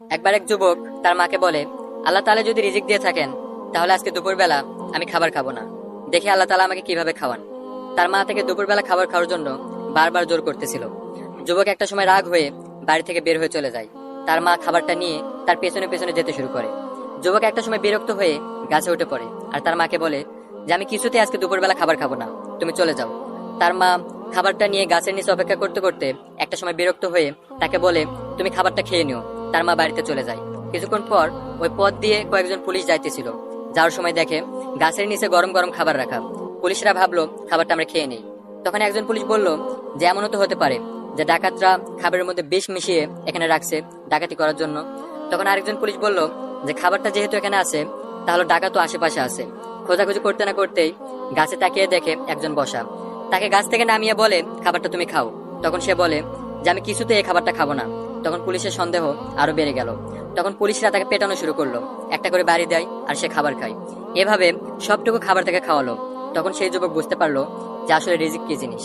একবার এক যুবক তার মাকে বলে, আল্লাহ তাআলা যদি রিজিক দিয়ে থাকেন তাহলে আজকে দুপুরবেলা আমি খাবার খাবো না, দেখি আল্লাহ তাআলা আমাকে কিভাবে খাওয়ান। তার মা থেকে দুপুরবেলা খাবার খাওয়ার জন্য বারবার জোর করতেছিল। যুবক একটা সময় রাগ হয়ে বাড়ি থেকে বের হয়ে চলে যায়। তার মা খাবারটা নিয়ে তার পেছনে পেছনে যেতে শুরু করে। যুবক একটা সময় বিরক্ত হয়ে গাছে উঠে পড়ে আর তার মাকে বলে যে আমি কিছুতে আজকে দুপুরবেলা খাবার খাবো না, তুমি চলে যাও। তার মা খাবারটা নিয়ে গাছের নিচে অপেক্ষা করতে করতে একটা সময় বিরক্ত হয়ে তাকে বলে, তুমি খাবারটা খেয়ে নিও। তার মা বাড়িতে চলে যায়। কিছুক্ষণ পর ওই পথ দিয়ে কয়েকজন পুলিশ যাইতেছিল। যাওয়ার সময় দেখে গাছের নিচে গরম গরম খাবার রাখা। পুলিশরা ভাবলো খাবারটা আমরা খেয়ে নিই। তখন একজন পুলিশ বলল যে এমনও তো হতে পারে যে ডাকাতরা খাবারের মধ্যে বিষ মিশিয়ে এখানে রাখছে ডাকাতি করার জন্য। তখন আরেকজন পুলিশ বলল যে খাবারটা যেহেতু এখানে আছে তাহলে ডাকাত তো আশেপাশে আছে। খোঁজাখুঁজি করতে না করতেই গাছে তাকিয়ে দেখে একজন বসা। তাকে গাছ থেকে নামিয়ে বলে, খাবারটা তুমি খাও। তখন সে বলে যে আমি কিছুতে এই খাবারটা খাবো না। তখন পুলিশের সন্দেহ আরো বেড়ে গেল। তখন পুলিশরা তাকে পেটানো শুরু করলো, একটা করে বাড়ি দেয় আর সে খাবার খায়। এভাবে সবটুকু খাবার তাকে খাওয়ালো। তখন সেই যুবক বুঝতে পারলো যে আসলে রিজিক কি জিনিস।